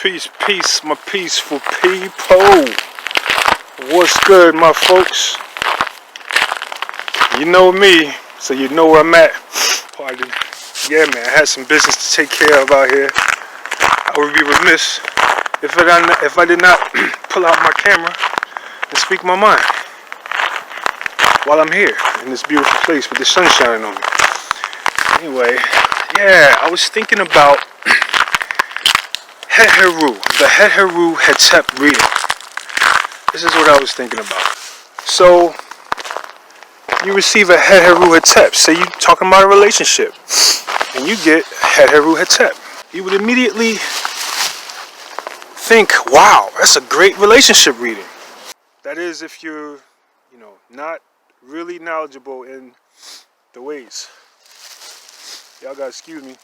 Peace, my peaceful people. What's good, my folks? You know me, so you know where I'm at. Pardon. Yeah, man, I had some business to take care of out here. I would be remiss if I did not pull out my camera and speak my mind while I'm here in this beautiful place with the sun shining on me. Anyway, yeah, I was thinking about Het Heru, the Het Heru Hetep reading. This is what I was thinking about. So, you receive a Het Heru Hetep. Say you're talking about a relationship, and you get Het Heru Hetep. You would immediately think, wow, that's a great relationship reading. That is if you're, not really knowledgeable in the ways. Y'all gotta excuse me.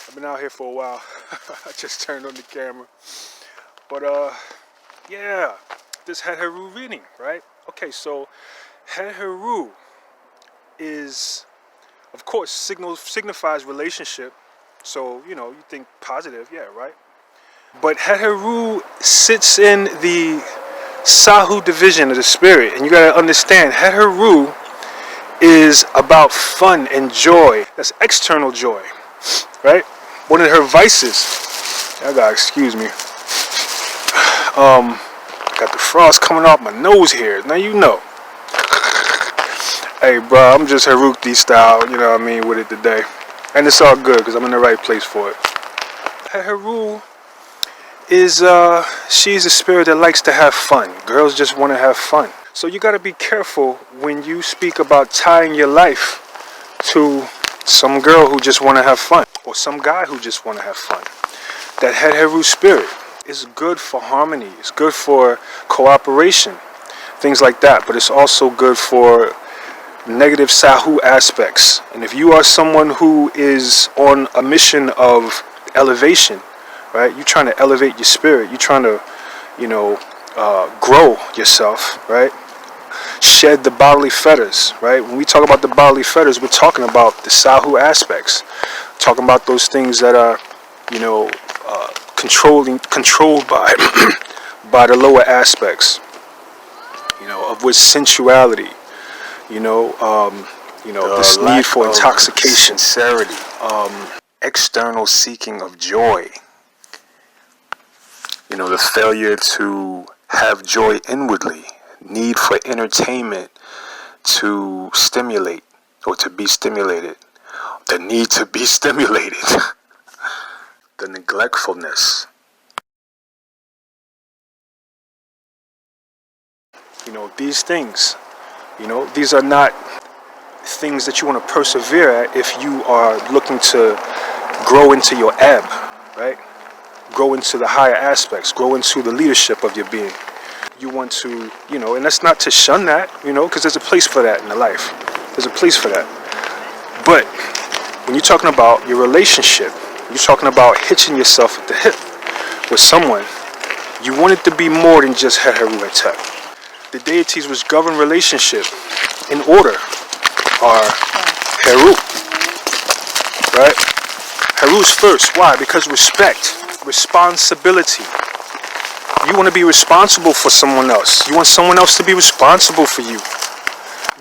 I've been out here for a while. I just turned on the camera. But yeah, this Het Heru reading, right? Okay, so Het Heru is, of course, signifies relationship. So, you think positive, yeah, right? But Het Heru sits in the Sahu division of the spirit. And you gotta understand, Het Heru is about fun and joy. That's external joy, right? One of her vices, y'all gotta excuse me. Got the frost coming off my nose here. Now you know. Hey, bro, I'm just Heruti style, with it today. And it's all good because I'm in the right place for it. Het Heru is, she's a spirit that likes to have fun. Girls just want to have fun. So you got to be careful when you speak about tying your life to some girl who just want to have fun, or some guy who just want to have fun. That Het Heru spirit is good for harmony. It's good for cooperation, things like that. But it's also good for negative Sahu aspects. And if you are someone who is on a mission of elevation, right? You're trying to elevate your spirit. You're trying to, grow yourself, right? Shed the bodily fetters, right? When we talk about the bodily fetters, we're talking about the Sahu aspects. Talking about those things that are, controlled by by the lower aspects, of which sensuality, this need for intoxication, sincerity, external seeking of joy, the failure to have joy inwardly, need for entertainment to stimulate or to be stimulated, the need to be stimulated, the neglectfulness. These things, these are not things that you want to persevere at if you are looking to grow into your ebb, right? Grow into the higher aspects, grow into the leadership of your being. You want to, and that's not to shun that, because there's a place for that in the life. There's a place for that. But when you're talking about your relationship, you're talking about hitching yourself at the hip with someone, you want it to be more than just Het Heru Hetep. The deities which govern relationship in order are Heru, right? Heru's first. Why? Because respect, responsibility. You want to be responsible for someone else. You want someone else to be responsible for you.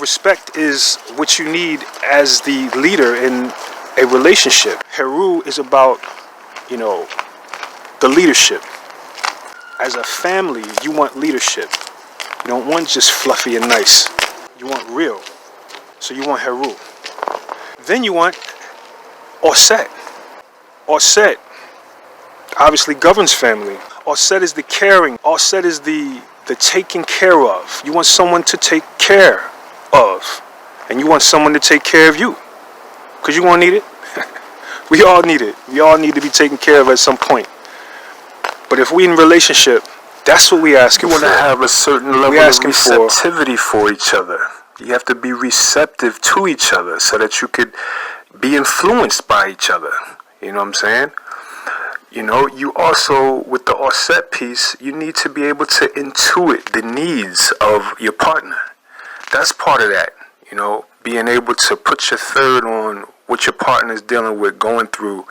Respect is what you need as the leader in a relationship. Heru is about, the leadership. As a family, you want leadership. You don't want just fluffy and nice. You want real. So you want Heru. Then you want Oset. Oset obviously governs family. Oset is the caring. Oset is the taking care of. You want someone to take care of. And you want someone to take care of you. Because you're going to need it. We all need it. We all need to be taken care of at some point. But if we in relationship, that's what we ask. You want to have a certain level of receptivity for each other. You have to be receptive to each other so that you could be influenced by each other. You know what I'm saying? You also, with the Oset piece, you need to be able to intuit the needs of your partner. That's part of that, being able to put your third on what your partner is dealing with, going through,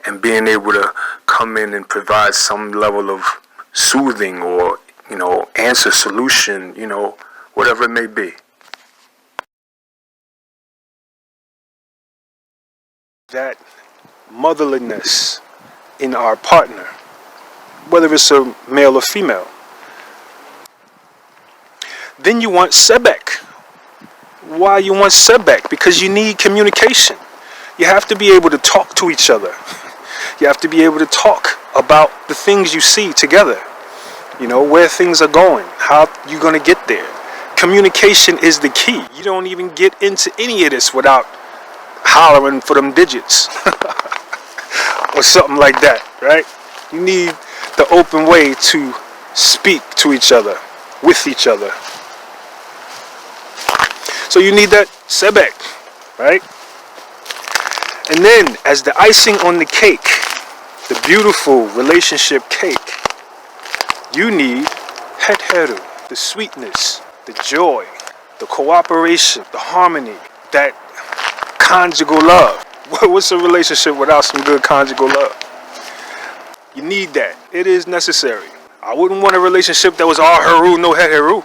and being able to come in and provide some level of soothing or, answer, solution, whatever it may be. That motherliness in our partner, whether it's a male or female. Then you want sebek. Why you want sebek? Because you need communication. You have to be able to talk to each other. You have to be able to talk about the things you see together. Where things are going, how you're going to get there. Communication is the key. You don't even get into any of this without hollering for them digits or something like that, right? You need the open way to speak to each other, with each other. So you need that sebek, right? And then, as the icing on the cake, the beautiful relationship cake, you need Het Heru, the sweetness, the joy, the cooperation, the harmony, that conjugal love. What's a relationship without some good conjugal love? You need that. It is necessary. I wouldn't want a relationship that was all Heru, no Het Heru.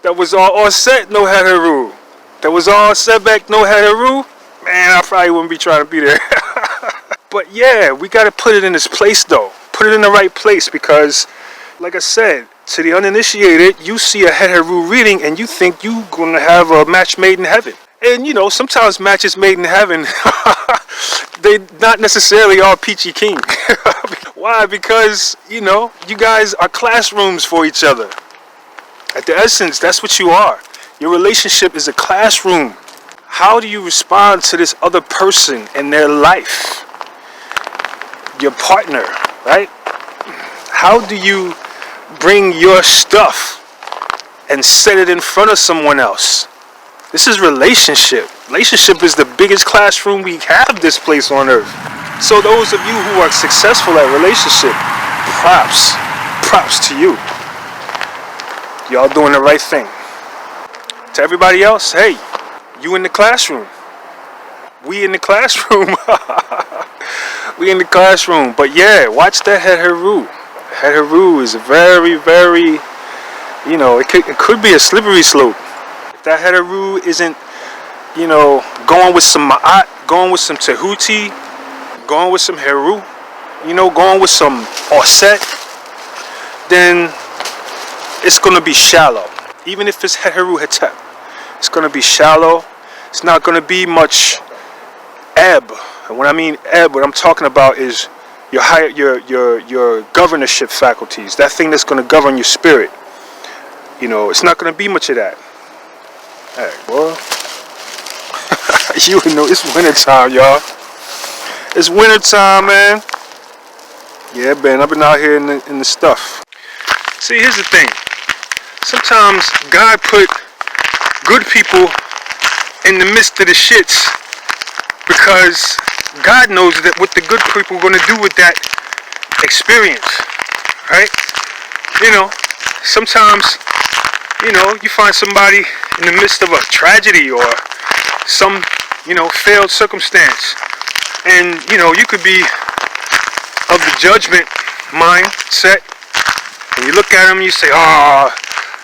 That was all set, no Het Heru. That was all sebek, no Het Heru. Man, I probably wouldn't be trying to be there. But yeah, we got to put it in its place though. Put it in the right place, because, like I said, to the uninitiated, you see a Het Heru reading and you think you're going to have a match made in heaven. And sometimes matches made in heaven, they not necessarily are peachy keen. Why? Because, you guys are classrooms for each other. At the essence, that's what you are. Your relationship is a classroom. How do you respond to this other person in their life? Your partner, right? How do you bring your stuff and set it in front of someone else? This is relationship. Relationship is the biggest classroom we have this place on earth. So those of you who are successful at relationship, props to you. Y'all doing the right thing. To everybody else, hey, you in the classroom. We in the classroom. We in the classroom. But yeah, watch that Het Heru. Het Heru is very, very, it could be a slippery slope. If that Het Heru isn't, going with some Ma'at, going with some Tehuti, going with some Heru, going with some Offset, then it's going to be shallow. Even if it's Het Heru Hetep, it's going to be shallow. It's not going to be much ebb. And when I mean ebb, what I'm talking about is your governorship faculties, that thing that's going to govern your spirit. It's not going to be much of that. Hey, boy. It's winter time, y'all. It's winter time, man. Yeah, man, I've been out here in the stuff. See, here's the thing. Sometimes God put good people in the midst of the shits because God knows that what the good people are going to do with that experience, right? Sometimes, you find somebody in the midst of a tragedy or some, failed circumstance, and, you could be of the judgment mindset, and you look at them and you say,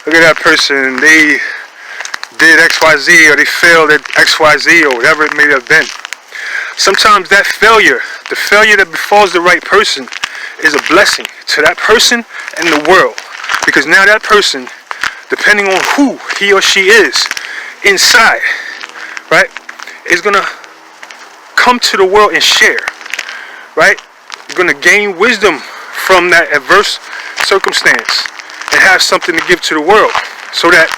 look at that person, they did XYZ, or they failed at XYZ, or whatever it may have been. Sometimes that failure, the failure that befalls the right person, is a blessing to that person and the world. Because now that person, depending on who he or she is inside, right, is going to come to the world and share, right? You're going to gain wisdom from that adverse circumstance and have something to give to the world so that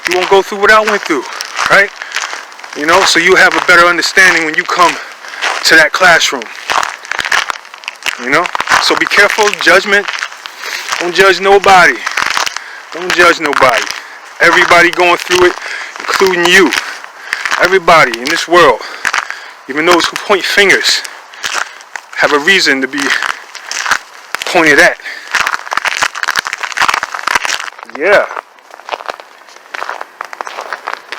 you won't go through what I went through, right? So you have a better understanding when you come to that classroom, So be careful, judgment. Don't judge nobody. Don't judge nobody. Everybody going through it, including you. Everybody in this world, even those who point fingers, have a reason to be pointed at. Yeah.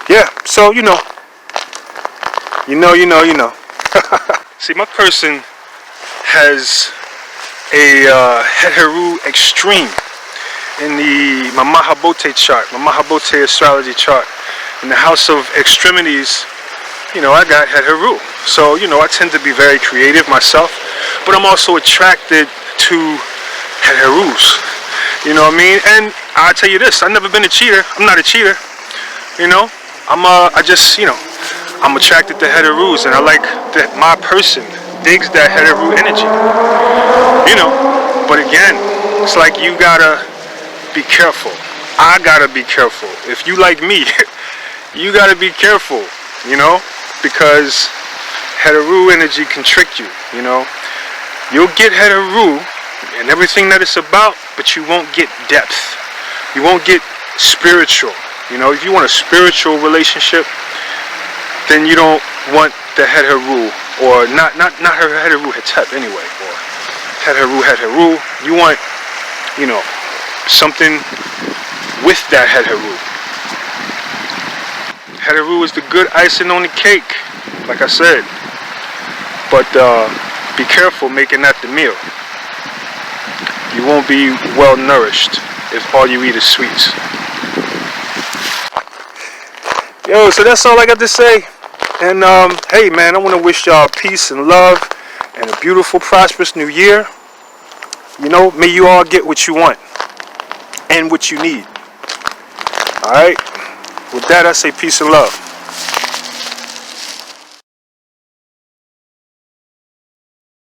Yeah, so, You know. See, my person has a Het Heru Extreme in my Mahabote chart, my Mahabote astrology chart. In the house of extremities, I got Het Heru. So, I tend to be very creative myself, but I'm also attracted to Het Herus. You know what I mean? And I'll tell you this, I've never been a cheater. I'm not a cheater. I'm attracted to Het Herus, and I like that my person digs that Het Heru energy. But again, it's like you gotta be careful. I gotta be careful. If you like me, you gotta be careful, because Het Heru energy can trick you, You'll get Het Heru and everything that it's about, but you won't get depth. You won't get spiritual. If you want a spiritual relationship, then you don't want the Het Heru, or not her Het Heru Hetep anyway, or Het Heru. You want, something with that Het Heru. Het Heru is the good icing on the cake, like I said. But be careful making that the meal. You won't be well nourished if all you eat is sweets. Yo, so that's all I got to say. And hey man, I want to wish y'all peace and love and a beautiful, prosperous new year. May you all get what you want and what you need. Alright? With that, I say peace and love.